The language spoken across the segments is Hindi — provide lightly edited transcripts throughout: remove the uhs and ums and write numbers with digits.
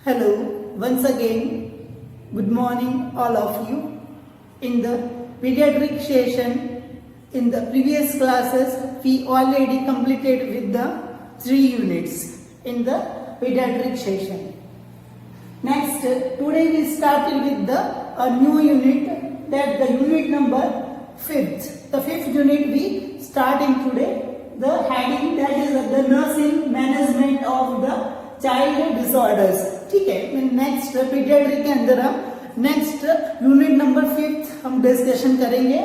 Hello, once again, good morning all of you. In the pediatric session, in the previous classes, we already completed with the 3 units in the pediatric session. Next, today we started with a new unit, that the unit number 5th. The 5th unit we starting today. The heading that is the nursing management of the child disorders. ठीक है, नेक्स्ट पीडियाट्रिक के अंदर हम नेक्स्ट यूनिट नंबर 5th हम डिस्कशन करेंगे.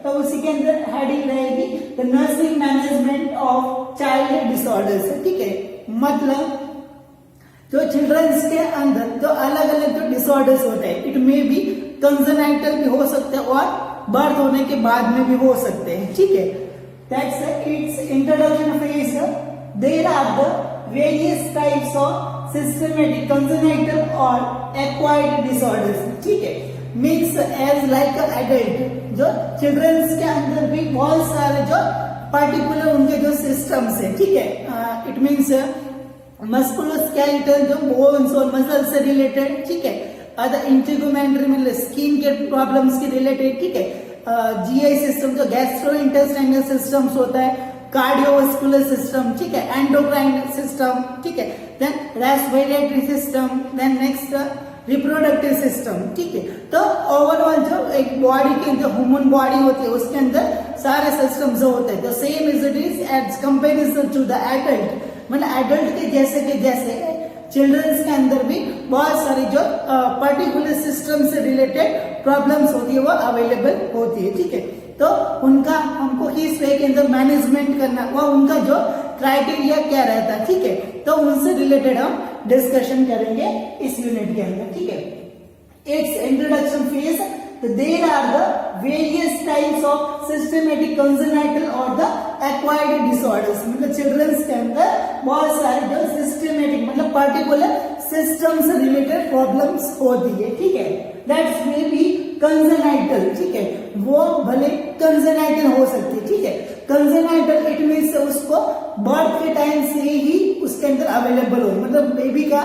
तो उसी के अंदर हेडिंग रहेगी the nursing management of child disorders. ठीक है, मतलब जो चिल्ड्रंस के अंदर जो अलग अलग जो डिसऑर्डर्स होते हैं, इट मे बी कंजेनाइटल भी हो सकते हैं और बर्थ होने के बाद में भी हो सकते हैं. ठीक है, that's its introduction phase. There are the various types of systematic congenital or acquired disorders. ठीक है, mix as like adult. जो चिल्ड्रंस के अंदर भी बहुत सारे जो पर्टिकुलर उनके जो सिस्टम्स है. ठीक है, इट मीन्स मस्कुलोस्केलेटल जो बोन्स और मसल से रिलेटेड. ठीक है, अदर इंटेगुमेंटरी मतलब स्किन के प्रॉब्लम्स के रिलेटेड. ठीक है, जीआई सिस्टम जो गैस्ट्रोइंटेस्टाइनल सिस्टम्स होता है, कार्डियोवास्कुलर सिस्टम. ठीक है, एंडोक्राइन सिस्टम. ठीक है, then respiratory system, then next reproductive system. ठीक है, तो ओवरऑल जो एक बॉडी की जो ह्यूमन बॉडी होती है उसके अंदर सारे सिस्टम्स जो होते हैं तो same is it is as comparison to the adult. मतलब एडल्ट के जैसे चिल्ड्रंस के अंदर भी बहुत सारी जो पर्टिकुलर सिस्टम से रिलेटेड प्रॉब्लम्स होती है वो अवेलेबल होती है. ठीक है, तो उनका हमको किस वे के अंदर मैनेजमेंट करना, वो उनका जो क्राइटेरिया क्या रहता है. ठीक है, तो उनसे रिलेटेड हम डिस्कशन करेंगे इस यूनिट के अंदर. ठीक है, it's introduction phase. There are the various types of systematic congenital और द एक्वायर्ड डिसऑर्डर्स. मतलब चिल्ड्रंस के अंदर बहुत सारे जो सिस्टमेटिक मतलब पर्टिकुलर सिस्टम से रिलेटेड प्रॉब्लम्स होती है. ठीक है, दैट्स मे बी कंजेनाइटल. ठीक है, वो भले कंजेनाइटल हो सकती है. ठीक है, कंजेनाइटल इट मीन्स उसको बर्थ के टाइम से ही उसके अंदर अवेलेबल हो. मतलब बेबी का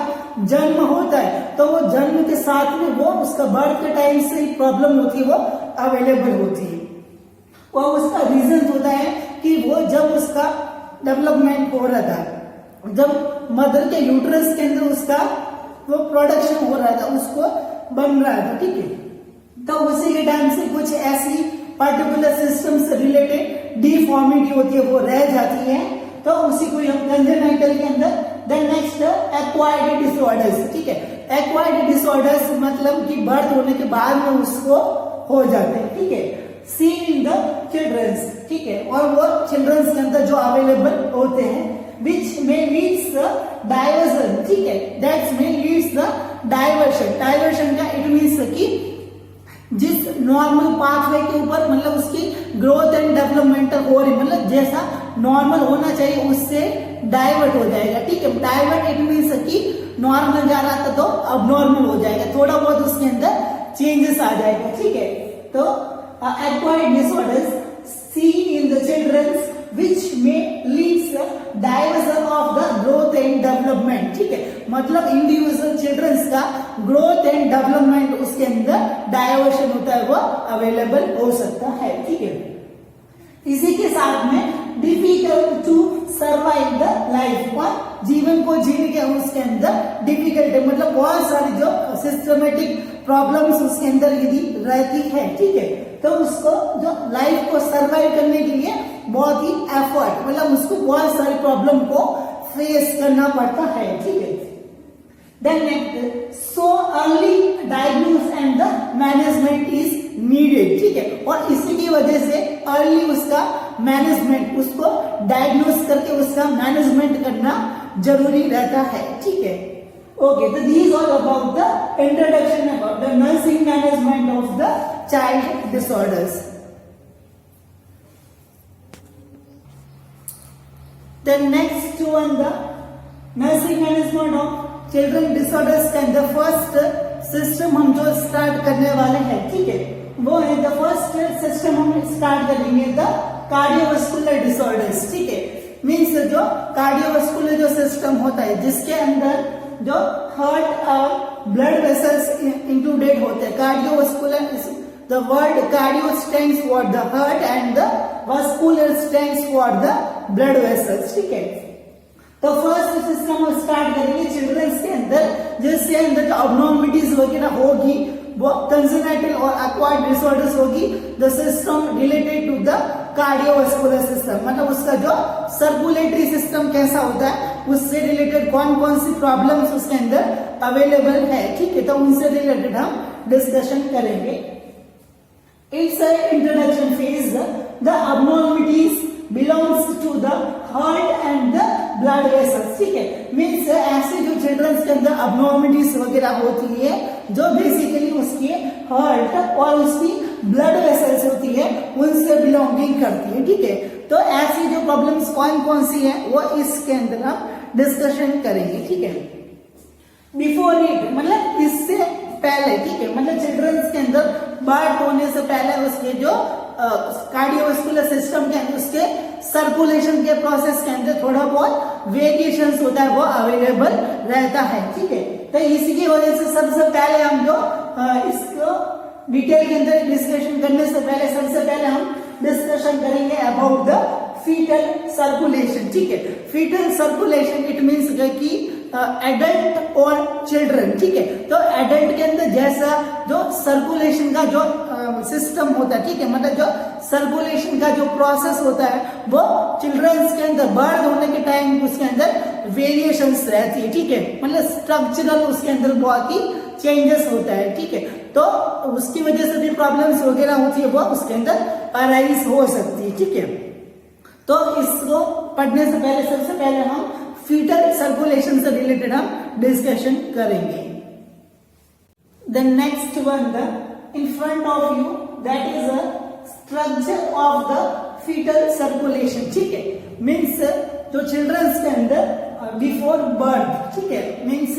जन्म होता है तो वो जन्म के साथ में वो उसका बर्थ के टाइम से ही प्रॉब्लम होती है वो अवेलेबल होती है. और उसका रीजन होता है कि वो जब उसका डेवलपमेंट हो रहा था, जब मदर के यूट्रस के अंदर उसका वो प्रोडक्शन हो रहा था, उसको बन रहा था. ठीक है, तो उसी के टाइम से कुछ ऐसी पर्टिकुलर सिस्टम से रिलेटेड डिफॉर्मिटी होती है वो रह जाती है, तो उसी को हम कंजेनाइटल के अंदर. Then next acquired disorders. ठीक है, एक्वायर्ड डिसऑर्डर्स मतलब कि बर्थ होने के बाद में उसको हो जाते हैं. ठीक है, सीन इन द चिल्ड्रंस. ठीक है, और वो चिल्ड्रंस के अंदर जो अवेलेबल होते हैं which may leads the diversion. ठीक है, that may leads the diversion. Diversion का इट मीन्स कि जिस नॉर्मल पाथवे के ऊपर मतलब उसकी ग्रोथ एंड डेवलपमेंट हो रही, मतलब जैसा नॉर्मल होना चाहिए उससे डाइवर्ट हो जाएगा. ठीक है, डाइवर्ट इट मीन्स कि नॉर्मल जा रहा था तो अब नॉर्मल हो जाएगा, थोड़ा बहुत उसके अंदर चेंजेस आ जाएगा. ठीक है, तो acquired disorders seen in the children which may leads diversion of the growth and development. ठीक है, मतलब इंडिविजुअल चिल्ड्रंस का ग्रोथ एंड डेवलपमेंट उसके अंदर डाइवर्शन होता है वो अवेलेबल हो सकता है. ठीक है, इसी के साथ में difficult to survive the life, और जीवन को जीने के उसके अंदर डिफिकल्ट है. मतलब बहुत सारी जो सिस्टमेटिक प्रॉब्लम्स उसके अंदर यदि रहती है. ठीक है, तो उसको जो लाइफ को सर्वाइव करने के लिए बहुत ही एफर्ट मतलब उसको बहुत सारी प्रॉब्लम को फेस करना पड़ता है. ठीक है, then next so early diagnose and the management is needed. ठीक है, और इसी की वजह से अर्ली उसका मैनेजमेंट, उसको डायग्नोस करके उसका मैनेजमेंट करना जरूरी रहता है. ठीक है, ओके, तो this all about the introduction about the nursing management of the child disorders. Then next one, the nursing management of children disorders का the first सिस्टम हम जो स्टार्ट करने वाले हैं. ठीक है, वो है द फर्स्ट सिस्टम हम स्टार्ट करेंगे द कार्डियोवास्कुलर डिसऑर्डर्स. ठीक है, मीन्स जो कार्डियोवास्कुलर जो सिस्टम होता है जिसके अंदर जो हार्ट ब्लड वेसल्स इंक्लूडेड होते हैं। Cardiovascular, the word cardio stands for the heart and the vascular stands for the blood vessels, ठीक है। तो फर्स्ट सिस्टम हम स्टार्ट करेंगे चिल्ड्रंस के अंदर, जिसके अंदर अबनॉर्मलिटीज वगैरह होगी, वो कंजेनिटल और एक्वायर्ड डिसऑर्डर्स होगी। The system related to the cardiovascular system, मतलब उसका जो सर्कुलेटरी सिस्टम कैसा होता है, उससे रिलेटेड कौन कौन सी प्रॉब्लम्स उसके अंदर अवेलेबल है, ठीक है। तो उनसे रिलेटेड हम डिस्कशन करेंगे। It's introduction phase, the abnormalities belongs to the heart and the blood vessels, ठीक है। मीन्स ऐसे जो चिल्ड्रंस के अंदर अबनॉर्मलिटीज वगैरह होती है, जो बेसिकली उसके हार्ट और उसकी ब्लड वेसल्स होती है, उनसे बिलोंगिंग करती है, ठीक है। तो ऐसी जो प्रॉब्लम्स कौन कौन सी है वो इसके अंदर हम डिस्कशन करेंगे, ठीक है। बिफोर इट, मतलब इससे पहले, ठीक है, मतलब चिल्ड्रंस के अंदर बर्थ होने से पहले उसके जो कार्डियोवास्कुलर सिस्टम के अंदर, उसके सर्कुलेशन के प्रोसेस के अंदर थोड़ा बहुत वेरिएशंस होता है, वो अवेलेबल रहता है, ठीक है। तो इसी की वजह से सबसे पहले हम जो इसको डिटेल के अंदर डिस्कशन करने से पहले सबसे पहले हम डिस्कशन करेंगे अबाउट द फीटल सर्कुलेशन, ठीक है। फीटल सर्कुलेशन इट मीन्स कि एडल्ट और चिल्ड्रन, ठीक है। तो एडल्ट के अंदर जैसा जो सर्कुलेशन का जो सिस्टम होता है, ठीक है, मतलब जो सर्कुलेशन का जो प्रोसेस होता है, वो चिल्ड्रंस के अंदर बर्थ होने के टाइम उसके अंदर वेरिएशंस रहती है, ठीक है। मतलब स्ट्रक्चरल उसके अंदर बहुत ही चेंजेस होता है, ठीक है। तो उसकी वजह से भी प्रॉब्लम्स वगैरह होती है, वो उसके अंदर अराइज हो सकती है, ठीक है। तो इसको पढ़ने से पहले सबसे पहले हम फीटल सर्कुलेशन से रिलेटेड हम डिस्कशन करेंगे। The next one, the in front of you, that is a structure of the foetal circulation, ठीक है। मीन्स जो चिल्ड्रंस के अंदर बिफोर बर्थ, ठीक है, मीन्स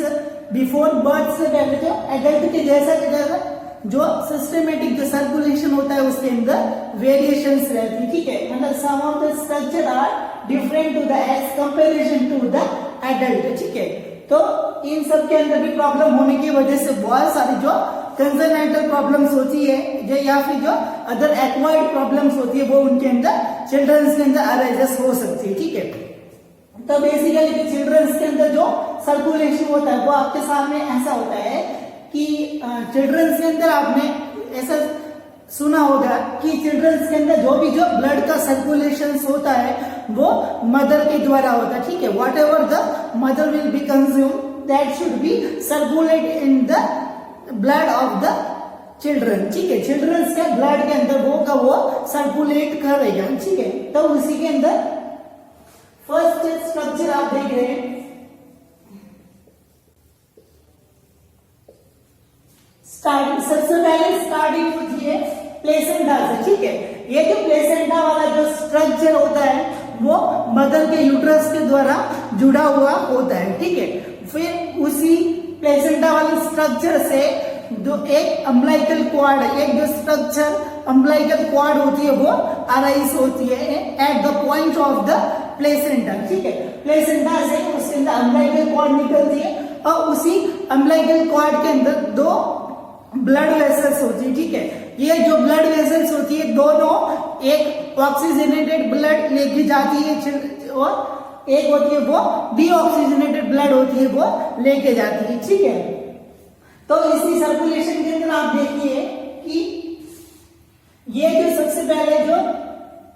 बिफोर बर्थ से पहले जो एडल्ट के जैसा जो सिस्टमेटिक जो सर्कुलेशन होता है उसके अंदर वेरिएशंस रहती है, ठीक है। मतलब some of the structure are different to the age comparison to the adult, ठीक है। तो इन सब के अंदर भी प्रॉब्लम होने की वजह से बहुत सारी जो कंजेनिटल प्रॉब्लम्स होती है, जो या फिर जो अदर एक्वायर्ड प्रॉब्लम्स होती है, वो उनके अंदर चिल्ड्रंस के अंदर अराइजेस हो सकती है, ठीक है। तो बेसिकली चिल्ड्रंस के अंदर जो सर्कुलेशन होता है वो आपके सामने ऐसा होता है कि चिल्ड्रंस के अंदर आपने ऐसा सुना होगा कि चिल्ड्रंस के अंदर जो भी जो ब्लड का सर्कुलेशन होता है वो मदर के द्वारा होता है, ठीक है। What ever the mother will be consume, that should be circulate in the blood of the children, ठीक है। चिल्ड्रंस के ब्लड के अंदर वो का वो सर्कुलेट करेगा, ठीक है। तो उसी के अंदर फर्स्ट स्ट्रक्चर आप देख रहे हैं, सबसे पहले स्टार्टिंग होती है प्लेसेंटा से, ठीक है। ये जो प्लेसेंटा वाला जो स्ट्रक्चर होता है वो मदर के यूट्रस के द्वारा जुड़ा हुआ होता है, ठीक है। फिर उसी प्लेसेंटा वाले स्ट्रक्चर से जो एक अम्बिलिकल कॉर्ड, एक जो स्ट्रक्चर अम्बिलिकल कॉर्ड होती है वो अराइज होती है at the point of the placenta, ठीक है। प्लेसेंटा से उसके अंदर अम्बिलिकल कॉर्ड निकलती है और उसी अम्बिलिकल कॉर्ड के अंदर दो ब्लड वेसल्स होती है, ठीक है। ये जो ब्लड वेसल्स होती है दोनों एक ऑक्सीजनेटेड ब्लड लेके जाती है और एक होती है वो डीऑक्सीजनेटेड ब्लड होती है वो लेके जाती है, ठीक है। तो इसी सर्कुलेशन के अंदर आप देखिए कि ये जो सबसे पहले जो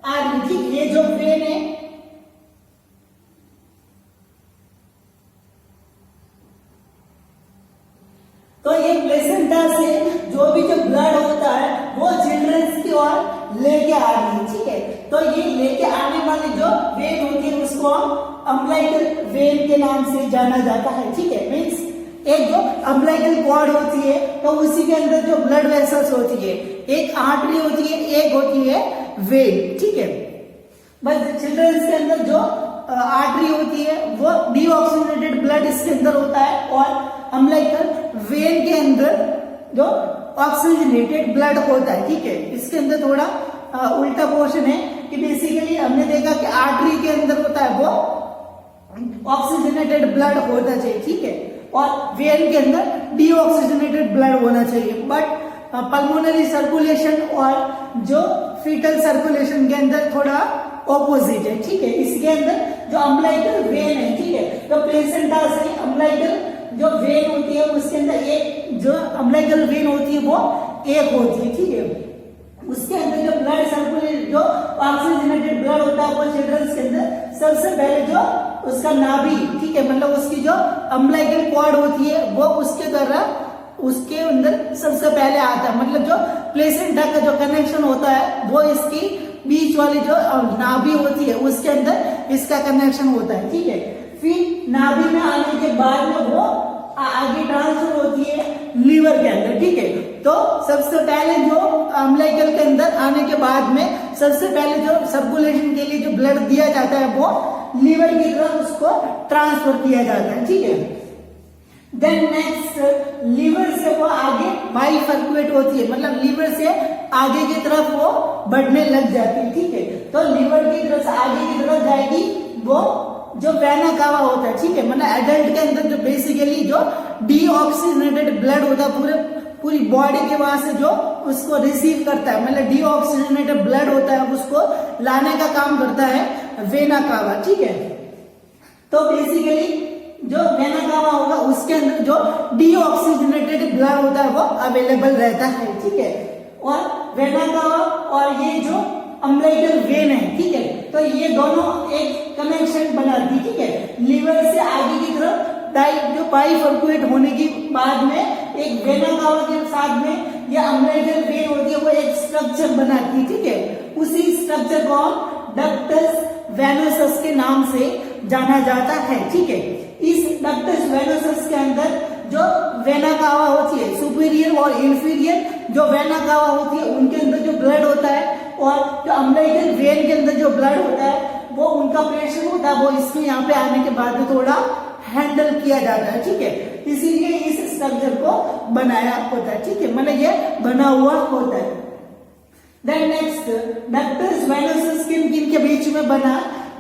आर्टरी, ये जो वेन है, तो ये प्लेसेंटा से जो भी जो ब्लड होता है वो चिल्ड्रंस की ओर लेके आ रही है, ठीक है। तो ये लेके आने वाली जो वेन होती है उसको हम अम्बिलिकल वेन के नाम से जाना जाता है, ठीक है। मीन्स एक जो अम्बिलिकल कॉर्ड होती है तो उसी के अंदर जो ब्लड वेसल्स होती है, एक आर्टरी होती है, एक होती है वेन, ठीक है। बस चिल्ड्रंस के अंदर जो आर्टरी होती है वो डीऑक्सीजनेटेड ब्लड इसके अंदर होता है और अम्बिलिकल वेन के अंदर जो ऑक्सीजनेटेड ब्लड होता है, ठीक है। इसके अंदर थोड़ा उल्टा पोर्शन है कि बेसिकली हमने देखा कि आर्टरी के अंदर होता है वो ऑक्सीजनेटेड ब्लड होता चाहिए, ठीक है। और वेन के अंदर डीऑक्सीजनेटेड ब्लड होना चाहिए। बट पल्मोनरी सर्कुलेशन और जो फीटल सर्कुलेशन के अंदर थोड़ा ऑपोजिट है, ठीक है। इसके अंदर जो अम्बिलिकल वेन है, ठीक है, तो प्लेसेंटा से अम्बिलिकल जो वेन होती है उसके अंदर एक जो अम्बिलिकल वेन होती है वो एक होती है, ठीक है। उसके अंदर जो ब्लड सर्कुलेट जो ऑक्सीजनेटेड ब्लड होता है वो चिल्ड्रंस के अंदर सबसे पहले जो उसका नाभि, ठीक है, मतलब उसकी जो अम्बिलिकल कॉर्ड होती है वो उसके द्वारा उसके अंदर सबसे पहले आता है। मतलब जो प्लेसेंटा का जो कनेक्शन होता है वो इसकी बीच वाली जो नाभि होती है उसके अंदर इसका कनेक्शन होता है, ठीक है। फिर नाभि में आने के बाद में वो आगे ट्रांसफर होती है लीवर के अंदर, ठीक है। तो सबसे पहले जो अम्बिलिकल के अंदर आने के बाद में सबसे पहले जो सर्कुलेशन के लिए जो ब्लड दिया जाता है वो लीवर की तरफ उसको ट्रांसफर किया जाता है, ठीक है। देन नेक्स्ट लीवर से वो आगे बाइफर्कुएट होती है, मतलब लीवर से आगे की तरफ वो बढ़ने लग जाती है, ठीक है। तो लीवर की तरफ से आगे की तरफ जाएगी वो जो वेना कावा होता है, ठीक है, मतलब एडल्ट के अंदर जो बेसिकली जो डीऑक्सीजनेटेड ब्लड होता है पूरी बॉडी के वहां से जो उसको रिसीव करता है, मतलब डीऑक्सीजनेटेड ब्लड होता है उसको लाने का काम करता है वेना कावा, ठीक है। तो बेसिकली जो वेना कावा होगा उसके अंदर जो डीऑक्सीजनेटेड ब्लड होता है वो अवेलेबल रहता है, ठीक है। और वेना कावा और ये जो अम्बिलिकल वेन है, ठीक है, तो ये दोनों एक कनेक्शन बनाती है, ठीक है। लीवर से आगे की तरफ जो बाइफर्कुएट होने के बाद में एक वेना कावा के साथ में ये अम्बिलिकल वेन होती है वो एक स्ट्रक्चर बनाती है, ठीक है। उसी स्ट्रक्चर को डक्टस वेनोसस के नाम से जाना जाता है, ठीक है। इस डक्टस वेनोसस के अंदर जो वेना कावा होती है सुपीरियर और इंफीरियर जो वेना कावा होती है उनके अंदर जो ब्लड होता है और जो अम्बिलिकल वेन के अंदर जो ब्लड होता है वो उनका प्रेशर होता है वो इसमें यहाँ पे आने के बाद में थोड़ा हैंडल किया जाता है, ठीक है। इसीलिए इस स्ट्रक्चर को बनाया होता है, ठीक है, मतलब ये बना हुआ होता है। देन नेक्स्ट डक्टस वेनोसस किन के बीच में बना,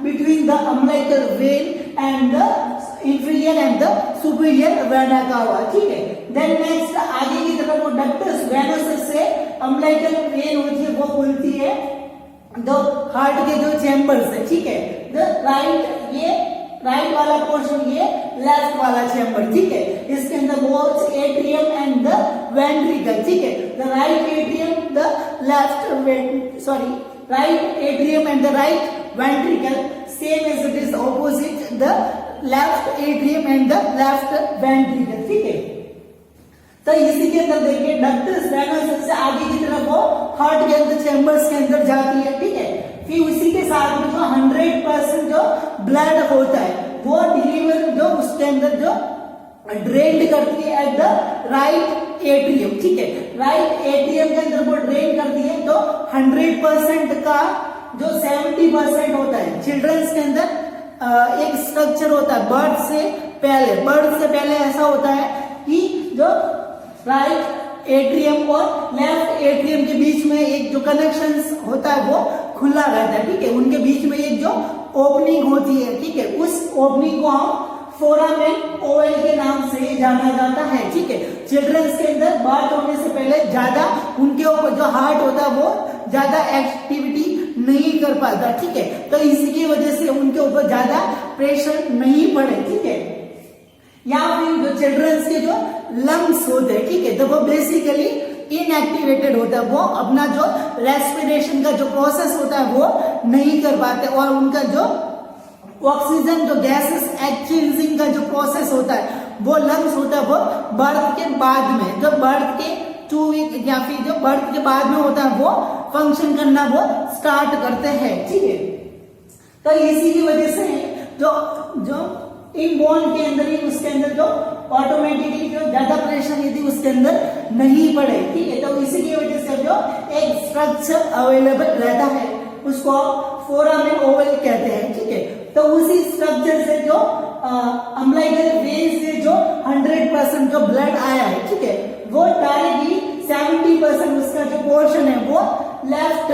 between the umbilical when and the inferior and the superior vena cava, ठीक है। देन नेक्स्ट आगे की तरफ वो डक्टस वेनोसस से अम्बिलिकल वेन होती है वो खुलती है दो हार्ट के जो चैम्बर्स है, ठीक है। द राइट ये राइट वाला पोर्शन ये लेफ्ट वाला चैम्बर, ठीक है। इसके अंदर both atrium and the ventricle, ठीक है। The right atrium the left right atrium and the right ventricle same as it is opposite the left atrium and the left ventricle, ठीक है। तो इसी के अंदर देखिए डक्टस वेनोसस से आगे की तरफ वो हार्ट के अंदर चैम्बर्स के अंदर जाती है, ठीक है। फिर उसी के साथ में जो 100% जो ब्लड होता है वो डिलीवर जो उसके अंदर जो ड्रेन करती है एट द राइट एट्रियम, ठीक है। राइट एट्रियम के अंदर वो ड्रेन करती है तो 100% का जो 70% होता है चिल्ड्रंस के अंदर एक स्ट्रक्चर होता है बर्थ से पहले ऐसा होता है कि जो राइट एट्रियम और लेफ्ट एट्रियम के बीच में एक जो कनेक्शन होता है वो खुला रहता है, ठीक है। उनके बीच में एक जो ओपनिंग होती है, ठीक है, उस ओपनिंग को हम फोरामेन ओवल के नाम से जाना जाता है, ठीक है। चिल्ड्रंस के अंदर बर्थ होने से पहले ज्यादा उनके ऊपर जो हार्ट होता है वो ज्यादा एक्टिविटी नहीं कर पाता, ठीक है। तो इसकी वजह से उनके ऊपर ज्यादा प्रेशर नहीं पड़े, ठीक है। या फिर जो चिल्ड्रंस के जो लंग्स होते हैं, ठीक है, तो वो बेसिकली इनएक्टिवेटेड होता है, वो अपना जो रेस्पिरेशन का जो प्रोसेस होता है वो नहीं कर पाते और उनका जो ऑक्सीजन जो गैसेस एक्सचेंजिंग का जो प्रोसेस होता है वो लंग्स होता है वो बर्थ के बाद में जो बर्थ के 2 वीक या फिर जो बर्थ के बाद में होता है वो फंक्शन करना वो स्टार्ट करते हैं, ठीक है। तो इसी की वजह से जो इनबोर्न के अंदर ही उसके अंदर जो ऑटोमेटिकली जो ज्यादा प्रेशर यदि उसके अंदर नहीं पड़े, ठीक है, तो इसी की वजह से जो एक स्ट्रक्चर अवेलेबल रहता है उसको फोरामेन ओवल कहते हैं, ठीक है। तो उसी स्ट्रक्चर से जो अम्बिलिकल वेन से जो 100% जो ब्लड आया है, ठीक है, वो डायरेक्टली 70% उसका जो पोर्शन है वो लेफ्ट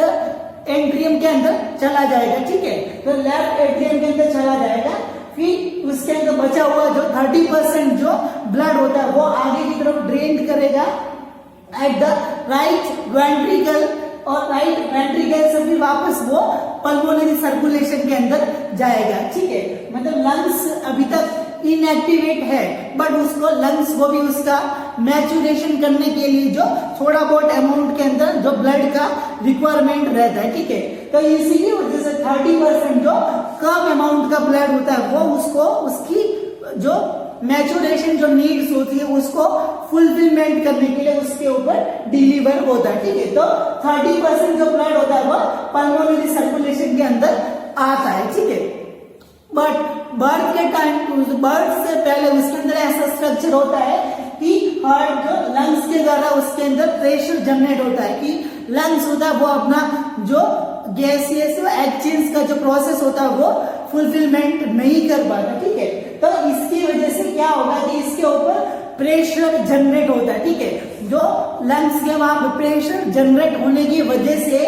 एट्रियम के अंदर चला जाएगा, ठीक है। तो लेफ्ट एट्रियम के अंदर चला जाएगा, फिर उसके अंदर बचा हुआ जो 30% जो ब्लड होता है वो आगे की तरफ ड्रेन करेगा एट द राइट वेंट्रिकल, और राइट वेंट्रिकल से भी वापस वो पल्मोनरी सर्कुलेशन के अंदर जाएगा। ठीक है, मतलब लंग्स अभी तक इनएक्टिवेट है, बट उसको लंग्स को भी उसका मैचुरेशन करने के लिए जो थोड़ा बहुत अमाउंट के अंदर जो ब्लड का रिक्वायरमेंट रहता है। ठीक है, तो इसीलिए वजह से 30% जो कम अमाउंट का ब्लड होता है वो उसको उसकी जो मैचुरेशन जो नीड्स होती है उसको फुलफिलमेंट करने के लिए उसके ऊपर डिलीवर होता है। ठीक है, तो 30% जो ब्लड होता है वो पल्मोनरी सर्कुलेशन के अंदर आता है। ठीक है, बट बर्थ के टाइम, बर्थ से पहले उसके अंदर ऐसा स्ट्रक्चर होता है कि हार्ट जो लंग्स के द्वारा उसके अंदर प्रेशर जनरेट होता है कि लंग्स होता है वो अपना जो गैसियस एक्सचेंज का जो प्रोसेस होता है वो फुलफिलमेंट नहीं कर पाता। ठीक है, तो इसकी वजह से क्या होगा कि इसके ऊपर प्रेशर जनरेट होता है। ठीक है, जो लंग्स के वहां प्रेशर जनरेट होने की वजह से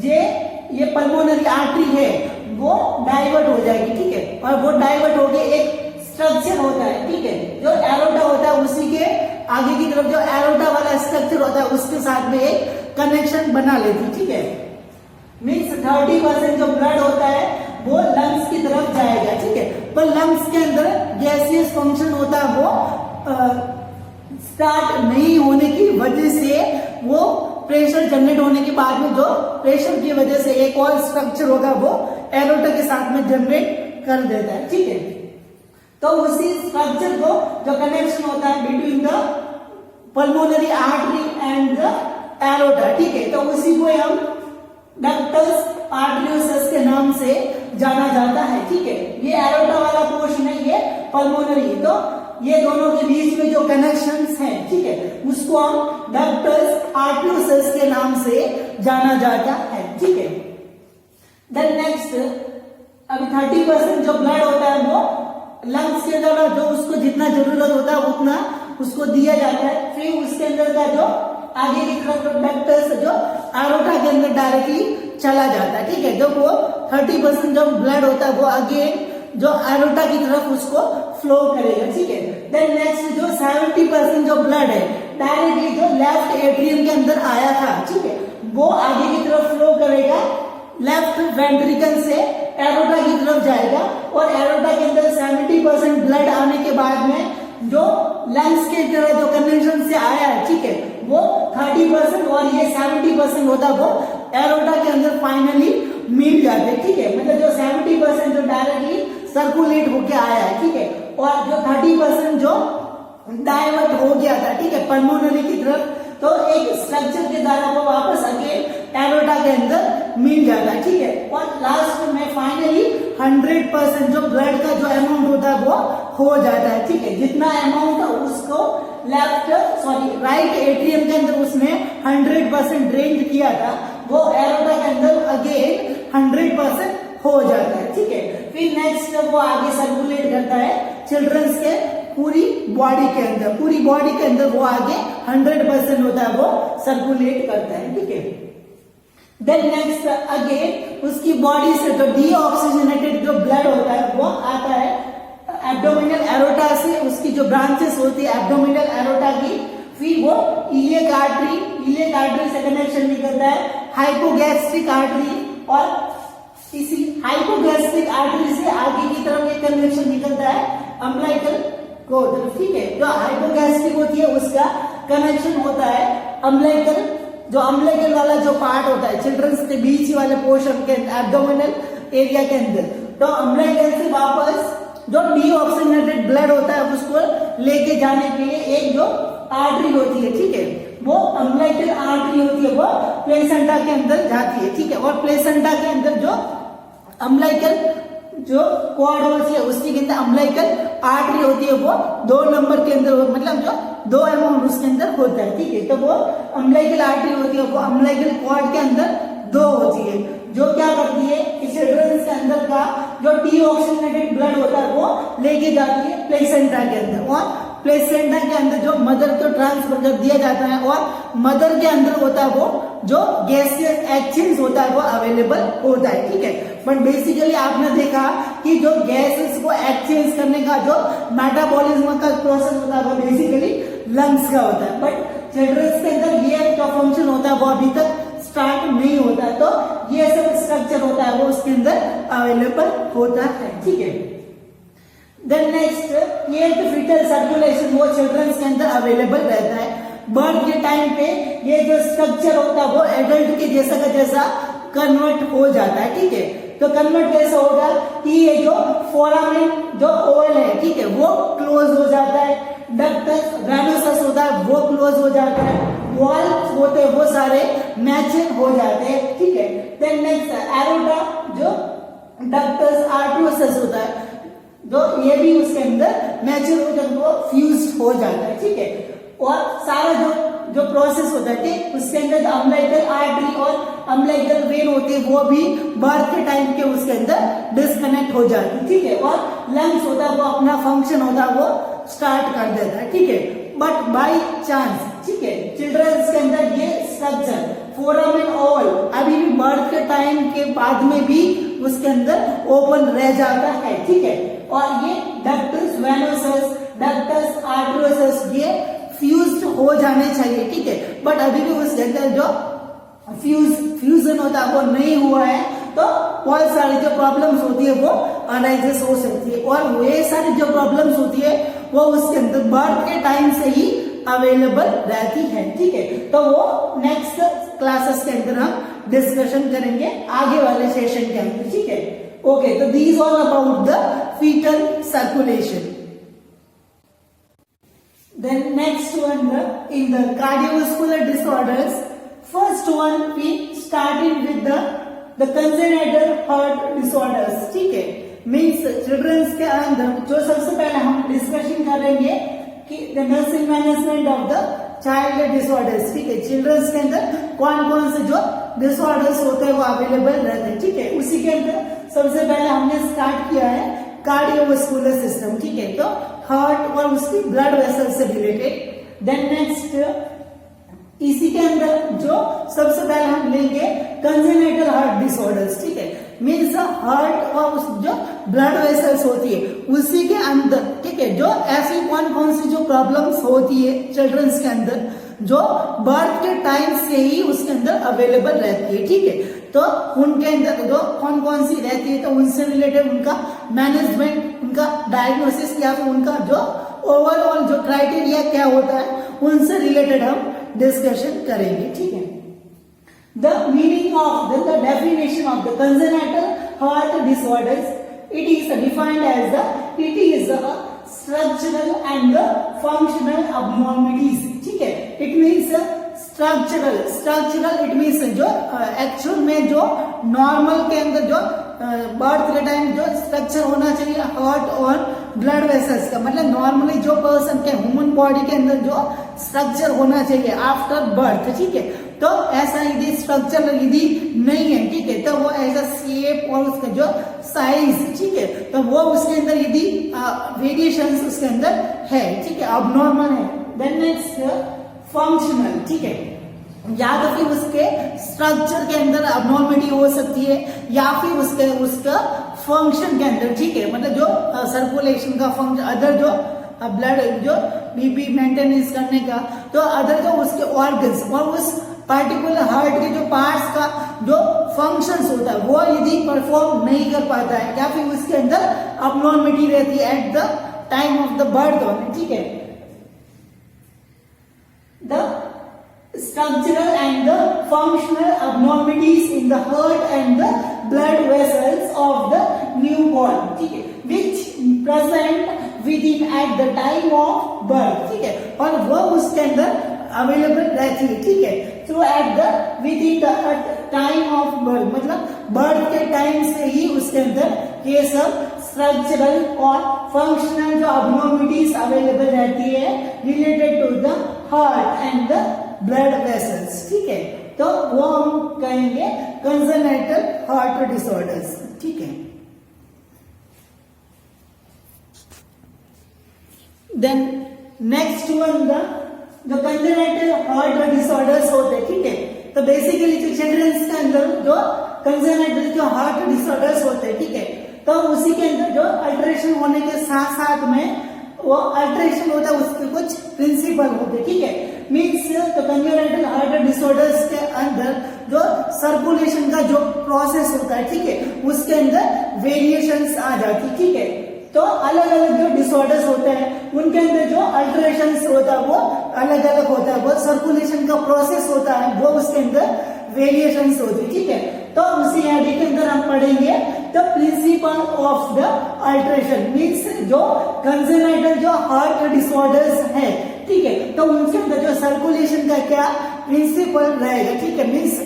ये पल्मोनरी आर्टरी है वो डाइवर्ट हो जाएगी। ठीक है, और वो डाइवर्ट होके एक स्ट्रक्चर होता है। ठीक है, जो एरोटा होता है उसी के आगे की तरफ जो एरोटा वाला स्ट्रक्चर होता है उसके साथ में एक कनेक्शन बना लेती। ठीक है, मीन्स 30% जो ब्लड होता है वो लंग्स की तरफ जाएगा। ठीक है, पर लंग्स के अंदर गैसियस फंक्शन होता है वो स्टार्ट नहीं होने की वजह से वो प्रेशर जनरेट होने के बाद में जो प्रेशर की वजह से एक और स्ट्रक्चर होगा वो एरोटा के साथ में जनरेट कर देता है। ठीक है, तो उसी स्ट्रक्चर को जो कनेक्शन होता है between the pulmonary artery and the aorta, ठीक है, तो उसी को हम डक्टस आर्टरियोसस के नाम से जाना जाता है। ठीक है, ये एरोटा वाला पोर्शन है, ये पल्मोनरी, तो ये दोनों के बीच में जो कनेक्शंस हैं, ठीक है, उसको हम डक्टस आर्टरियोसस के नाम से जाना जाता है। ठीक है, देन नेक्स्ट, अभी 30% जो ब्लड होता है वो लंग्स के द्वारा जो उसको जितना जरूरत होता है उतना उसको दिया जाता है। फिर उसके अंदर का जो आगे की तरफ डक्टस जो एरोटा के अंदर डायरेक्टली चला जाता है। ठीक है, जब वो 30% जो ब्लड होता है वो अगेन जो एरोटा की तरफ उसको फ्लो करेगा। ठीक है, देन नेक्स्ट जो 70% जो ब्लड है डायरेक्टली जो लेफ्ट एट्रियम के अंदर आया था, ठीक है, वो आगे की तरफ फ्लो करेगा, लेफ्ट वेंट्रिकल से एरोटा की तरफ जाएगा, और एरोटा के अंदर 70% ब्लड आने के बाद में जो लंग्स के तरह जो कनेक्शन से आया है, ठीक है, वो 30% और ये 70% होता है वो एरोटा के अंदर फाइनली मिल जाते हैं। ठीक है, मतलब जो 70% जो डायरेक्टली सर्कुलेट होके आया है, ठीक है, और जो 30% जो डाइवर्ट हो गया था, ठीक है, पल्मोनरी की तरफ, तो एक स्ट्रक्चर के द्वारा वो वापस अगेन एरोटा के अंदर मिल जाता है। ठीक है, और लास्ट में फाइनली 100% जो ब्लड का जो अमाउंट होता है वो हो जाता है। ठीक है, जितना अमाउंट उसको राइट एट्रियम के अंदर उसने 100% ड्रेन किया था वो एरोटा के अंदर अगेन 100% हो जाता है। ठीक है, फिर नेक्स्ट वो आगे सर्कुलेट करता है चिल्ड्रंस के पूरी बॉडी के अंदर, पूरी बॉडी के अंदर वो आगे 100% होता है वो सर्कुलेट करता है। ठीक है, देन नेक्स्ट अगेन उसकी बॉडी से जो डीऑक्सीजनेटेड जो ब्लड होता है वो आता है एब्डोमिनल एरोटा से, उसकी जो ब्रांचेस होती है एब्डोमिनल एरोटा की, फिर वो इलियक आर्टरी से कनेक्शन निकलता है हाइपोगैस्ट्रिक आर्टरी, और इसी हाइपोगैस्ट्रिक आर्टरी से आगे की तरफ एक कनेक्शन निकलता है अम्बिलिकल कॉर्ड। ठीक है, जो हाइपोगैस्ट्रिक होती है उसका कनेक्शन होता है अम्बिलिकल, जो अम्बिलिकल वाला जो पार्ट होता है चिल्ड्रंस के बीच वाले पोर्शन के एब्डोमिनल एरिया के अंदर, तो अम्बिलिकल से वापस जो डीऑक्सीजनेटेड ब्लड होता है उसको लेके जाने के लिए एक जो आर्टरी होती है, ठीक है, वो अम्बिलिकल आर्टरी होती है, वो प्लेसेंटा के अंदर जाती है। ठीक है, और प्लेसेंटा के अंदर जो अम्बिलिकल जो कॉर्ड होती है उसके अंदर अम्बिलिकल आर्टरी होती है, वो 2 नंबर के अंदर, मतलब जो 2 अमाउंट उसके अंदर होता है। ठीक है, तो वो अम्बिलिकल आर्टरी होती है, वो अम्बिलिकल कॉर्ड के अंदर 2 होती है, जो क्या करती है कि चिल्ड्रंस के अंदर का जो डीऑक्सीजनेटेड ब्लड होता है वो लेके जाती है प्लेसेंटा के अंदर, और प्लेसेंटा के अंदर जो मदर का ट्रांसफर जब दिया जाता है और मदर के अंदर होता है वो जो गैसियस एक्सचेंज होता है वो अवेलेबल होता है, ठीक है। बट बेसिकली आपने देखा कि जो गैसेस को एक्सचेंज करने का जो मेटाबॉलिज्म का प्रोसेस होता है वो बेसिकली लंग्स का होता है, बट चिल्ड्रंस के अंदर ये जो फंक्शन होता है वो अभी तक स्टार्ट नहीं होता है, तो ये सब स्ट्रक्चर होता है वो उसके अंदर अवेलेबल होता है, ठीक है। देन नेक्स्ट ये फीटल सर्कुलेशन वो चिल्ड्रंस के अंदर अवेलेबल रहता है। बर्थ के टाइम पे ये जो स्ट्रक्चर होता है वो एडल्ट के जैसा का जैसा कन्वर्ट हो जाता है, ठीक है। तो कन्वर्ट कैसे होगा कि ये जो फोरामेन जो ओवल है, ठीक है, वो क्लोज हो जाता है, डक्टस वेनोसस होता है वो क्लोज हो जाता है, वॉल्व होते हैं वो सारे मैचर हो जाते हैं, ठीक है। देन नेक्स्ट एरोटा जो डक्टस आर्टरियोसस होता है जो ये भी उसके अंदर मैचर हो जाता है, वो फ्यूज्ड हो जाता है, ठीक है। और सारा जो प्रोसेस होता है, ठीक, उसके अंदर अम्बिलिकल आर्टरी और अम्बिलिकल वेन होती है वो भी बर्थ के टाइम के उसके अंदर डिस्कनेक्ट हो जाती है, ठीक है। और लंग्स होता है वो अपना फंक्शन होता है वो स्टार्ट कर देता है, ठीक है। बट बाय चांस, ठीक है, चिल्ड्रंस के अंदर ये स्ट्रक्चर फोरामेन ओवल अभी भी बर्थ के टाइम के बाद में भी उसके अंदर ओपन रह जाता है, ठीक है। और ये डक्टस वेनोसस डक्टस आर्टरियोसस ये फ्यूज्ड हो जाने चाहिए, ठीक है। बट अभी भी उसके अंदर जो फ्यूजन होता है वो नहीं हुआ है, तो बहुत सारी जो प्रॉब्लम्स होती है वो अराइजेस हो सकती है, और वे सारी जो प्रॉब्लम्स होती है वो उसके अंदर बर्थ के टाइम से ही अवेलेबल रहती है, ठीक है। तो वो नेक्स्ट क्लासेस के अंदर हम डिस्कशन करेंगे आगे वाले सेशन के अंदर, ठीक है। ओके, तो these all about the foetal circulation. Then next one, in the cardiovascular disorders, first one we started with the congenital heart disorders, ठीक है। मीन्स चिल्ड्रंस के अंदर जो सबसे पहले हम डिस्कशन करेंगे कि the nursing management of the child disorders, ठीक है। चिल्ड्रंस के अंदर कौन कौन से जो डिसऑर्डर्स होते हैं वो अवेलेबल रहते हैं, ठीक है। उसी के अंदर सबसे पहले हमने स्टार्ट किया है कार्डियोवास्कुलर सिस्टम, ठीक है। तो हार्ट और उसकी ब्लड वेसल से रिलेटेड। देन नेक्स्ट इसी के अंदर जो सबसे पहले हम लेंगे कंजेनिटल हार्ट डिसऑर्डर्स, ठीक है। मीन्स हार्ट और उस जो ब्लड वेसल्स होती है उसी के अंदर, ठीक है, जो ऐसी कौन कौन सी जो प्रॉब्लम्स होती है चिल्ड्रंस के अंदर जो बर्थ के टाइम से ही उसके अंदर अवेलेबल रहती है, ठीक है। तो उनके अंदर जो कौन कौन सी रहती है तो उनसे रिलेटेड उनका मैनेजमेंट, उनका डायग्नोसिस या फिर उनका जो ओवरऑल जो क्राइटेरिया क्या होता है उनसे रिलेटेड हम डिस्कशन करेंगे, ठीक है। The meaning of the definition of the congenital heart disorders, it is defined as it is structural and functional abnormalities, ठीक है। It means structural it means जो एक्चुअल में जो नॉर्मल के अंदर जो बर्थ के टाइम जो स्ट्रक्चर होना चाहिए हार्ट और ब्लड वेसल्स का, मतलब नॉर्मली जो पर्सन के ह्यूमन बॉडी के अंदर जो स्ट्रक्चर होना चाहिए आफ्टर बर्थ, ठीक है। तो ऐसा यदि स्ट्रक्चर यदि नहीं है, ठीक है, तो वो ऐसा शेप और उसका जो साइज, ठीक है, तो वो उसके अंदर यदि वेरिएशंस उसके अंदर है, ठीक है, अबनॉर्मल है। देन नेक्स्ट फंक्शनल, ठीक है, या तो फिर उसके स्ट्रक्चर के अंदर अबनॉर्मलिटी हो सकती है या फिर उसका फंक्शन के अंदर, ठीक है, मतलब जो सर्कुलेशन का फंक्शन, अदर जो ब्लड जो बीपी मेंटेनेंस करने का, तो अदर जो उसके ऑर्गन्स और उस पर्टिकुलर हार्ट के जो पार्ट्स का जो फंक्शंस होता है वो यदि परफॉर्म नहीं कर पाता है या फिर उसके अंदर अबनॉर्मलिटी रहती है at the time of the birth, ठीक है। The structural and the functional abnormalities in the heart and the blood vessels of the newborn, ठीक है, which present within at the time of birth, ठीक है, और वो उसके अंदर अवेलेबल रहती है, ठीक है। तो at the with in the time of birth, मतलब बर्थ के टाइम से ही उसके अंदर ये सब स्ट्रक्चरल और फंक्शनल जो अबनॉर्मलिटीज अवेलेबल रहती है related to the heart and the blood vessels, ठीक है। तो वो हम कहेंगे कंजेनिटल हार्ट डिसऑर्डर्स, ठीक है। देन नेक्स्ट वन द जो कंजेनाइटल हार्ट डिसऑर्डर्स होते हैं, ठीक है। तो बेसिकली जो चिल्ड्रंस के अंदर जो कंजेनाइटल जो हार्ट डिसऑर्डर्स होते हैं, ठीक है, तो उसी के अंदर जो अल्टरेशन होने के साथ साथ में वो अल्टरेशन होता है, उसके कुछ प्रिंसिपल होते हैं, ठीक है। मीन्स तो कंजेनाइटल हार्ट डिसऑर्डर्स के अंदर जो सर्कुलेशन का जो प्रोसेस होता है, ठीक है, उसके अंदर वेरिएशंस आ जाती है, ठीक है। तो अलग अलग जो डिसऑर्डर्स होते हैं उनके अंदर जो अल्टरेशंस होता है वो अलग अलग होता है, वो सर्कुलेशन का प्रोसेस होता है, वो उसके अंदर वेरिएशंस होती है, ठीक है। तो उसी आईडी के अंदर हम पढ़ेंगे the principle of the alteration, means जो कंजेनाइटल जो हार्ट डिसऑर्डर्स है, ठीक है, तो उनके अंदर जो सर्कुलेशन का क्या प्रिंसिपल रहेगा, ठीक है। मीन्स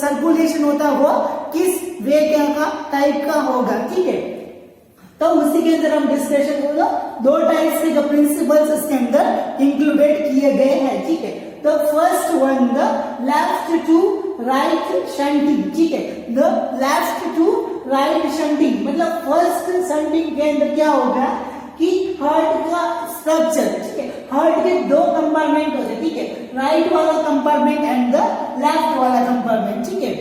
सर्कुलेशन होता है वो किस वे का टाइप का होगा, ठीक है। तो उसी के अंदर हम डिस्कशन होगा, दो टाइप्स के जो प्रिंसिपल्स इसके अंदर इंक्लूडेड किए गए हैं, ठीक है। The first one the left to right shunting, ठीक है। The left to right shunting मतलब फर्स्ट शंटिंग के अंदर क्या होगा कि हार्ट का स्ट्रक्चर, ठीक है, हार्ट के दो कंपार्टमेंट होते हैं, ठीक है, राइट वाला कंपार्टमेंट एंड द लेफ्ट वाला कंपार्टमेंट, ठीक है।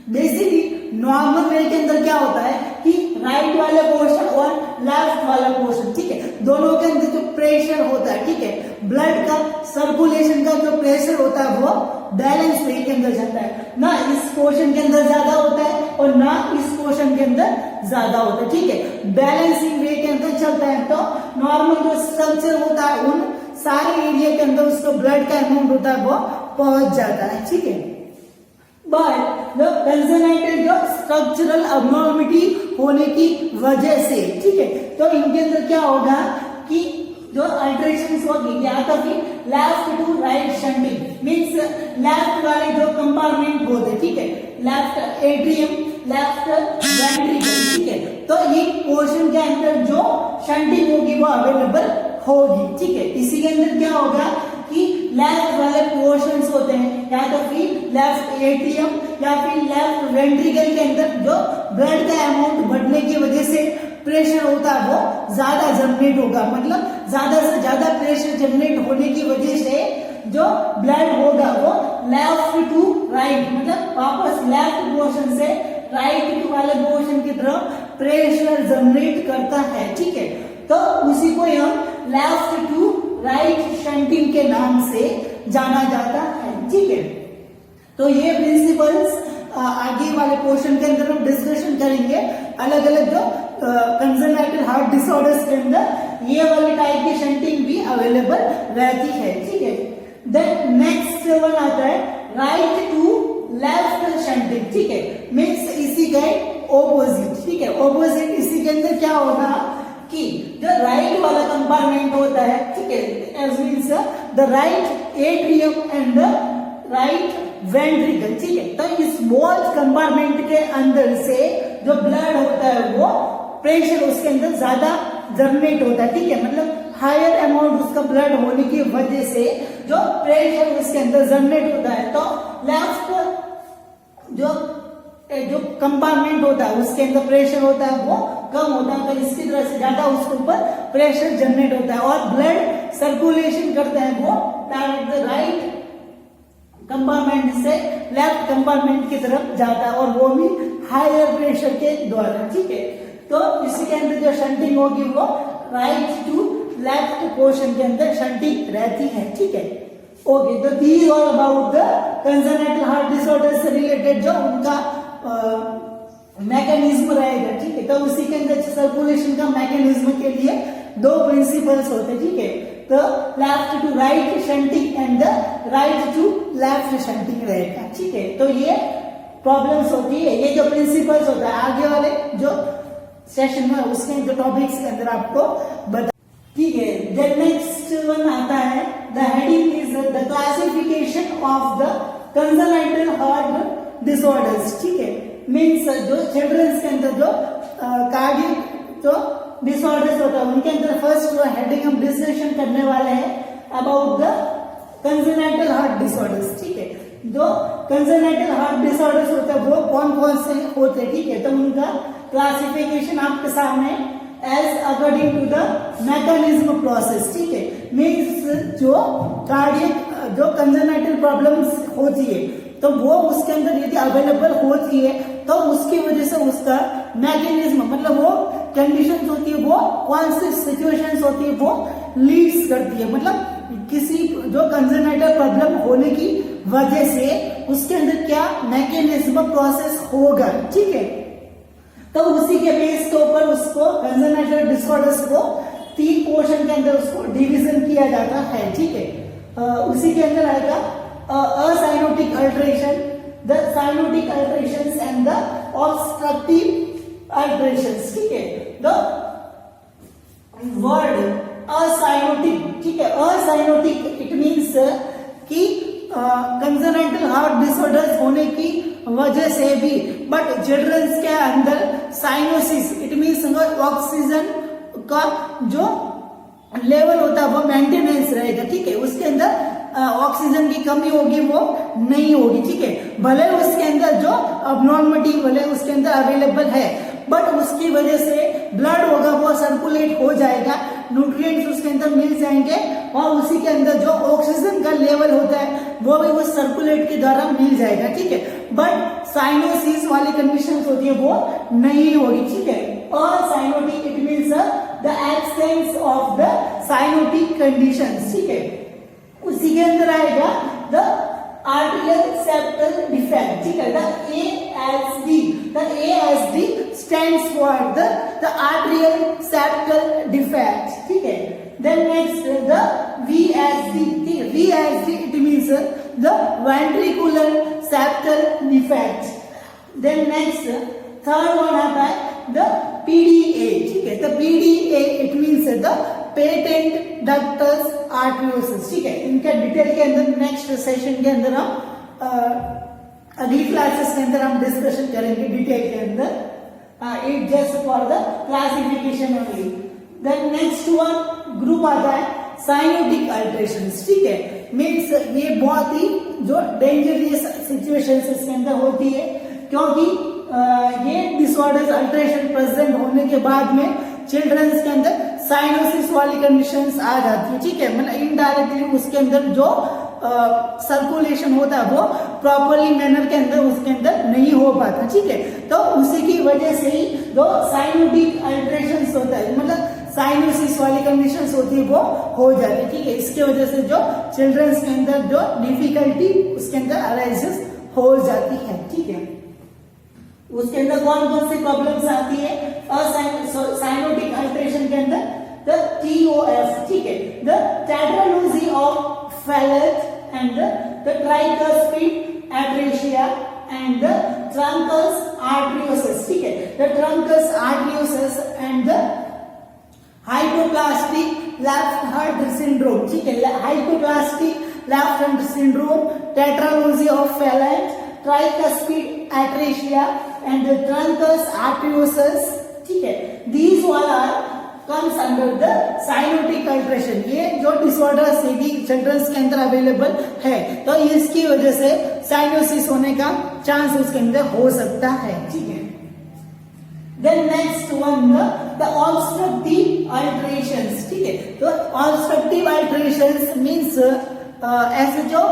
बेसिकली नॉर्मल वे के अंदर क्या होता है कि राइट वाला पोर्शन और लेफ्ट वाला पोर्शन, ठीक है, दोनों के अंदर जो प्रेशर होता है, ठीक है, ब्लड का सर्कुलेशन का जो प्रेशर होता है वो बैलेंस वे के अंदर जाता है, ना इस पोर्शन के अंदर ज्यादा होता है और ना इस पोर्शन के अंदर ज्यादा होता है, ठीक है, बैलेंसिंग वे के अंदर चलता है। तो नॉर्मल जो स्ट्रक्चर होता है उन सारे एरिया के अंदर उसको ब्लड का अमाउंट होता है वो पहुंच जाता है, ठीक है। बट द कंजेनाइटल जो स्ट्रक्चरल अबनॉर्मलिटी होने की वजह से, ठीक है, तो इनके अंदर क्या होगा कि जो अल्टरेशंस होगी या तो फिर left to right shunting, means left वाले जो कंपार्टमेंट होते, ठीक है, लेफ्ट एट्रियम, लेफ्ट वेंट्रिकल, ठीक है, तो ये पोर्शन के अंदर जो शंटिंग होगी वो अवेलेबल होगी, ठीक है। इसी के अंदर क्या होगा कि लेफ्ट वाले पोर्शंस होते हैं या तो फिर लेफ्ट एट्रियम या फिर लेफ्ट वेंट्रिकल के अंदर जो ब्लड का अमाउंट बढ़ने की वजह से प्रेशर होता है वो ज्यादा जनरेट होगा, मतलब ज्यादा से ज्यादा प्रेशर जनरेट होने की वजह से जो ब्लड होगा वो लेफ्ट टू राइट मतलब वापस लेफ्ट पोर्शन से राइट वाले पोर्शन की तरफ प्रेशर जनरेट करता है, ठीक है। तो उसी को हम लेफ्ट टू राइट शंटिंग के नाम से जाना जाता है, ठीक है। तो ये प्रिंसिपल्स आगे वाले पोर्शन के अंदर हम डिस्कशन करेंगे, अलग अलग जो कंजेनाइटल हार्ट डिसऑर्डर्स के अंदर ये वाली टाइप की शंटिंग भी अवेलेबल रहती है, ठीक है। देन नेक्स्ट वन आता है राइट टू लेफ्ट शंटिंग, ठीक है, मीन्स इसी का ऑपोजिट, ठीक है। ऑपोजिट इसी के अंदर क्या होगा कि जो राइट वाला कंपार्टमेंट होता है, ठीक है, as means the right atrium and the right ventricle, ठीक है। तो इस स्मॉल कंपार्टमेंट के अंदर से जो ब्लड होता है वो प्रेशर उसके अंदर ज्यादा जनरेट होता है, ठीक है, मतलब हायर अमाउंट उसका ब्लड होने की वजह से जो प्रेशर उसके अंदर जनरेट होता है, तो लेफ्ट जो कंपार्टमेंट होता है उसके अंदर प्रेशर होता है वो कम होता है, तो इसकी तरह से ज्यादा उसके ऊपर प्रेशर जनरेट होता है और ब्लड सर्कुलेशन करता है वो राइट कंपार्टमेंट से लेफ्ट कंपार्टमेंट की तरफ जाता है और वो भी हायर प्रेशर के द्वारा, ठीक है। तो इसी के अंदर जो शंटिंग होगी वो राइट टू लेफ्ट पोर्शन के अंदर शंटिंग रहती है, ठीक है। ओके, तो these all about the congenital heart disorder से रिलेटेड जो उनका मैकेनिज्म रहेगा, ठीक है। तो उसी के अंदर सर्कुलेशन का मैकेनिज्म के लिए दो प्रिंसिपल्स होते हैं, ठीक है। तो left to right shunting and the right to left shunting रहेगा, ठीक है। तो ये प्रॉब्लम्स होती है, ये जो प्रिंसिपल्स होता है आगे वाले जो सेशन में उसके जो टॉपिक्स के अंदर आपको बता, ठीक है। देन नेक्स्ट वन आता है the heading is the classification of the congenital heart disorders, ठीक है। मीन्स जो चिल्ड्रंस के अंदर जो कार्डियक जो डिसऑर्डर्स होता है उनके अंदर फर्स्ट जो हेडिंग हम डिस्कशन करने वाले हैं about the congenital heart disorders, ठीक है। जो कंजेनिटल हार्ट डिसऑर्डर्स होता है वो कौन कौन से होते हैं, ठीक है। तो उनका क्लासिफिकेशन आपके सामने as according to the mechanism process, ठीक है। मीन्स जो कार्डियक जो कंजेनाइटल प्रॉब्लम्स होती है तो वो उसके अंदर यदि अवेलेबल होती है तो उसकी वजह से उसका मैकेनिज्म मतलब वो कंडीशंस होती है, वो कौन सी सिचुएशंस होती है वो लीड्स करती है, मतलब किसी जो कंजेनाइटल प्रॉब्लम होने की वजह से उसके अंदर क्या मैकेनिज्म प्रोसेस होगा, ठीक है। तो उसी के बेस के ऊपर उसको कंजेनाइटल डिसऑर्डर्स को 3 पोर्शन के अंदर उसको डिवीजन किया जाता है, ठीक है। उसी के अंदर आएगा acyanotic alteration, the cyanotic alterations and the obstructive alterations, ठीक है। द वर्ड असाइनोटिक, ठीक है, असाइनोटिक इट मीन्स कि कंजेनाइटल हार्ट डिसऑर्डर्स होने की वजह से भी बट चिल्ड्रंस के अंदर साइनोसिस इट मीन्स ऑक्सीजन का जो लेवल होता है वो मेंटेनेंस रहेगा, ठीक है। उसके अंदर ऑक्सीजन की कमी होगी वो नहीं होगी, ठीक है। भले उसके अंदर जो अबनॉर्मलिटी भले उसके अंदर अवेलेबल है बट उसकी वजह से ब्लड होगा वो सर्कुलेट हो जाएगा, न्यूट्रिएंट्स उसके अंदर मिल जाएंगे और उसी के अंदर जो ऑक्सीजन का लेवल होता है वो भी उस सर्कुलेट के द्वारा मिल जाएगा, ठीक है। बट साइनोसिस वाली कंडीशन होती है वो नहीं होगी, ठीक है। और cyanotic it means the absence of the cyanotic conditions, ठीक है। उसी के अंदर आएगा द आर्टियल सेप्टल डिफेक्ट, ठीक है। The ASD stands for the arterial septal defect, ठीक है। Then next the VSD, ठीक है। VSD it means the ventricular septal defect. Then next third one आता है the PDA, ठीक है। The PDA it means the patent ductus arteriosus, ठीक है। इनका डिटेल के अंदर नेक्स्ट सेशन के अंदर हम अगली क्लासेस के अंदर हम डिस्कशन करेंगे डिटेल के अंदर, it just for the classification only. Then next one group आता है साइनोटिक अल्टरेशंस, ठीक है। मीन्स ये बहुत ही जो डेंजरस सिचुएशंस इसके अंदर होती है क्योंकि ये डिसऑर्डर्स अल्टरेशन प्रेजेंट होने के बाद में चिल्ड्रंस के अंदर साइनोसिस वाली कंडीशंस आ जाती है, ठीक है। मतलब इनडायरेक्टली उसके अंदर जो सर्कुलेशन होता है वो प्रॉपरली मैनर के अंदर उसके अंदर नहीं हो पाता, ठीक है। तो उसी की वजह से ही जो साइनोटिक अल्टरेशंस होता है मतलब साइनोसिस वाली कंडीशंस होती है वो हो जाती है, ठीक है। इसके वजह से जो चिल्ड्रंस के अंदर जो डिफिकल्टी उसके अंदर अराइजेस हो जाती है, ठीक है। उसके अंदर कौन कौन सी प्रॉब्लम्स आती है साइनोटिक अल्टरेशन के अंदर? द TOF, ठीक है, the tetralogy of Fallot and the tricuspid atresia and the truncus arteriosus, ठीक है। The truncus arteriosus and the hypoplastic left heart syndrome, ठीक है। hypoplastic left heart syndrome, tetralogy of Fallot, tricuspid atresia and the truncus arteriosus, ठीक है। These all are comes under the cyanotic alteration. ये जो डिसऑर्डर्स है कि चिल्ड्रंस के अंदर अवेलेबल है तो इसकी वजह से साइनोसिस होने का चांस उसके अंदर हो सकता है, ठीक है। Then next one the obstructive alterations, ठीक है। तो obstructive alterations means ऐसे जो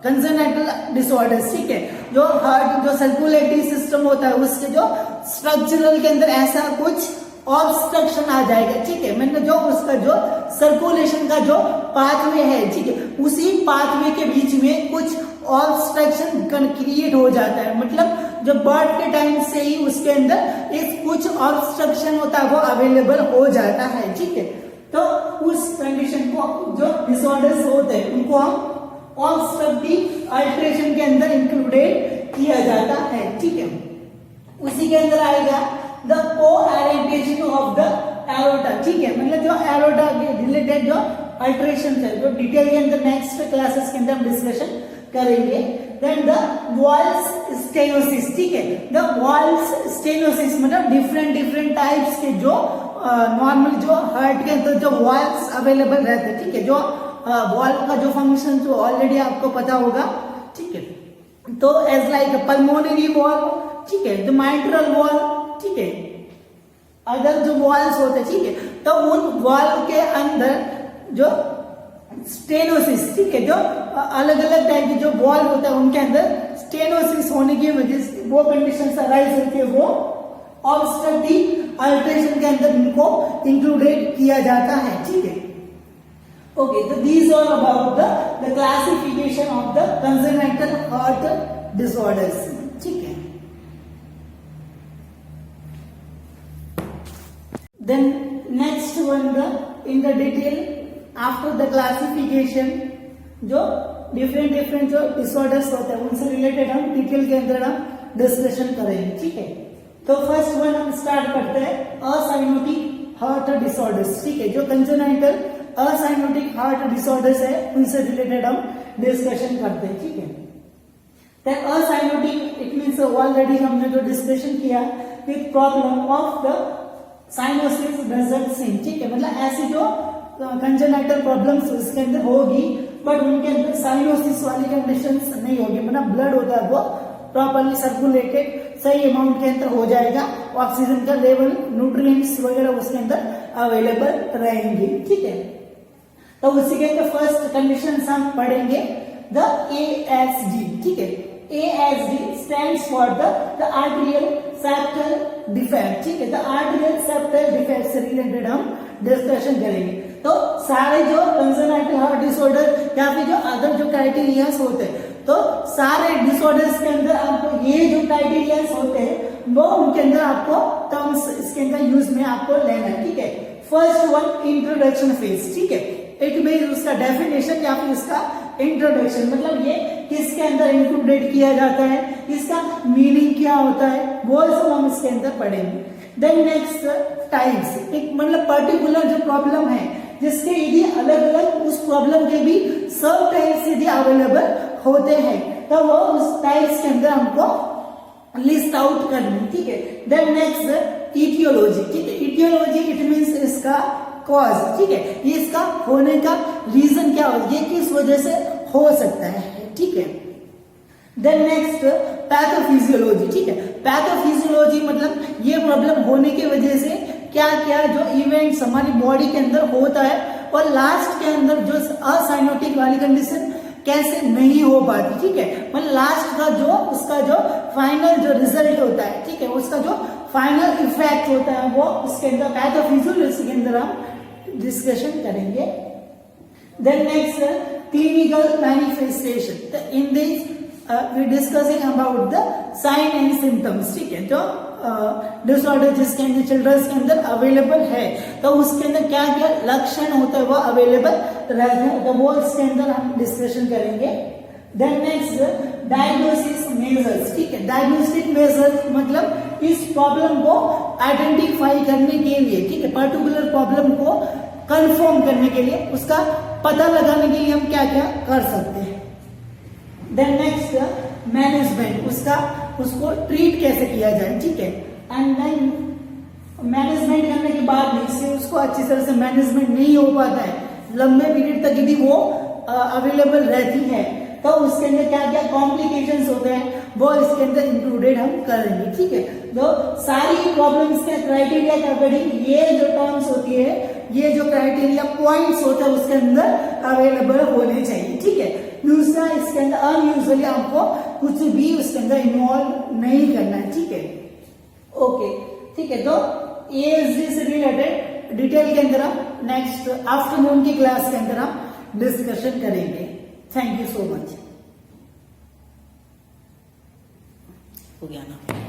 कंजेनाइटल डिसऑर्डर्स, ठीक है, जो हार्ट जो सर्कुलेटरी सिस्टम होता है उसके जो स्ट्रक्चरल के अंदर ऐसा कुछ ऑब्स्ट्रक्शन आ जाएगा, ठीक है। मतलब जो उसका जो सर्कुलेशन का जो पाथवे है, ठीक है, उसी पाथवे के बीच में कुछ ऑब्स्ट्रक्शन क्रिएट हो जाता है। मतलब जो बर्थ के टाइम से ही उसके अंदर एक कुछ ऑब्स्ट्रक्शन होता है वो अवेलेबल हो जाता है, ठीक है। तो उस कंडीशन को जो डिसऑर्डर्स होते हैं उनको हम ऑब्स्ट्रक्टिव अल्टरेशन के अंदर इंक्लूडेड किया जाता है, ठीक है। उसी के अंदर आएगा द कोएरेंटेशन ऑफ द एरोटा, ठीक है। मतलब जो एरोटा के रिलेटेड जो अल्टरेशन है जो डिटेल के अंदर नेक्स्ट क्लासेस के अंदर हम डिस्कशन करेंगे। देन द वॉल्स स्टेनोसिस, ठीक है। द वॉल्स स्टेनोसिस मतलब डिफरेंट टाइप्स के जो नॉर्मल जो हार्ट के अंदर जो वॉल्स अवेलेबल रहते हैं, ठीक है। जो वॉल का जो फंक्शन जो ऑलरेडी आपको पता होगा, ठीक है। तो एज लाइक पल्मोनरी वॉल, ठीक है, द माइट्रल वॉल, ठीक है, अदर जो वॉल्स होते हैं, ठीक है, तो उन वॉल के अंदर जो स्टेनोसिस, ठीक है, जो अलग अलग टाइप के जो वॉल होता है उनके अंदर स्टेनोसिस होने की वजह से वो कंडीशन अराइज होती है, वो ऑब्स्ट्रक्टिव अल्ट्रेशन के अंदर इनको इंक्लूडेड किया जाता है, ठीक है। ओके, तो these are about the classification of the congenital heart disorders, ठीक है। Then next one in the detail after the classification जो डिफरेंट जो डिसऑर्डर्स होते हैं उनसे रिलेटेड हम डिटेल के अंदर हम डिस्कशन करेंगे, ठीक है। तो फर्स्ट वन हम स्टार्ट करते हैं असाइनोटिक हार्ट डिसऑर्डर्स, ठीक है, जो कंजेनिटल असाइनोटिक हार्ट डिसऑर्डर्स है उनसे रिलेटेड हम डिस्कशन करते हैं, ठीक है। असाइनोटिक इट मीन्स ऑलरेडी हमने जो डिस्कशन किया with problem of the cyanosis doesn't sink, ठीक है, मतलब ऐसी जो कंजेनिटल प्रॉब्लम्स उसके अंदर होगी बट उनके अंदर साइनोसिस वाली कंडीशंस नहीं होगी, मतलब ब्लड होता है वो प्रॉपरली सर्कुलेटेड सही अमाउंट के अंदर हो जाएगा, ऑक्सीजन का लेवल न्यूट्रिएंट्स वगैरह उसके अंदर अवेलेबल रहेंगे, ठीक है। तो उसी के अंदर फर्स्ट कंडीशन हम पढ़ेंगे द ASD, ठीक है। ASD stands for the arterial septal defect, ठीक है, द आर्टेरियल सेप्टल डिफेक्ट से रिलेटेड हम डिस्कशन करेंगे। तो सारे जो कंजेनिटल हार्ट डिसऑर्डर या फिर जो अदर जो क्राइटेरियाज होते हैं, तो सारे डिसऑर्डर्स के अंदर आपको ये जो क्राइटेरियाज होते हैं वो उनके अंदर आपको टर्म्स इसके अंदर यूज में आपको लेना है, ठीक है। फर्स्ट वन इंट्रोडक्शन फेज, ठीक है, इट मींस उसका डेफिनेशन या फिर उसका इंट्रोडक्शन, मतलब ये किसके अंदर इंक्लूडेड किया जाता है, इसका मीनिंग क्या होता है, वो सब हम इसके अंदर पढ़ेंगे। देन नेक्स्ट टाइप्स, एक मतलब पर्टिकुलर जो प्रॉब्लम है जिसके यदि अलग अलग उस प्रॉब्लम के भी सब टाइप्स यदि अवेलेबल होते हैं तो वो उस टाइप्स के अंदर हमको लिस्ट आउट करनी, ठीक है। देन नेक्स्ट इटियोलॉजी, ठीक है, इटियोलॉजी इट मींस इसका कॉज, ठीक है, ये इसका होने का रीजन क्या हो, ये किस वजह से हो सकता है, ठीक है। देन नेक्स्ट पैथोफिजियोलॉजी, ठीक है, पैथोफिजियोलॉजी मतलब ये प्रॉब्लम होने की वजह से क्या क्या जो इवेंट्स हमारी बॉडी के अंदर होता है और लास्ट के अंदर जो असाइनोटिक वाली कंडीशन कैसे नहीं हो पाती, ठीक है, मतलब लास्ट का जो उसका जो फाइनल जो रिजल्ट होता है, ठीक है, उसका जो फाइनल इफेक्ट होता है वो उसके अंदर पैथोफिजियोलॉजी के अंदर हम डिस्कशन करेंगे। Then next clinical manifestation, in this we discussing about the sign and symptoms, ठीक है, जो डिसऑर्डर जिसके अंदर चिल्ड्रंस के अंदर अवेलेबल है तो उसके अंदर क्या क्या लक्षण होता है वो अवेलेबल रहते हैं, तो वो इसके अंदर हम डिस्कशन करेंगे। देन नेक्स्ट डायग्नोसिस मेजर्स, ठीक है, डायग्नोस्टिक मेजर्स मतलब इस प्रॉब्लम को आइडेंटिफाई करने के लिए, ठीक है, पर्टिकुलर प्रॉब्लम को कंफर्म करने के लिए उसका पता लगाने के लिए हम क्या क्या कर सकते हैं। देन नेक्स्ट मैनेजमेंट, उसको ट्रीट कैसे किया जाए, ठीक है, एंड देन मैनेजमेंट करने के बाद भी इससे उसको अच्छी तरह से मैनेजमेंट नहीं हो पाता है, लंबे पीरियड तक यदि वो अवेलेबल रहती है तो उसके अंदर क्या क्या कॉम्प्लिकेशंस होते हैं वो इसके अंदर इंक्लूडेड हम करेंगे, ठीक है। तो सारी प्रॉब्लम्स के क्राइटेरिया के अकॉर्डिंग ये जो टर्म्स होती है, ये जो क्राइटेरिया पॉइंट्स होता है उसके अंदर अवेलेबल होने चाहिए, ठीक है। दूसरा इसके अंदर अनयूजुअली आपको कुछ भी उसके अंदर इन्वॉल्व नहीं करना है, ठीक है, ओके, ठीक है। तो ASD से रिलेटेड डिटेल के अंदर हम नेक्स्ट आफ्टरनून की क्लास के अंदर हम डिस्कशन करेंगे। Thank you so much. हो गया ना।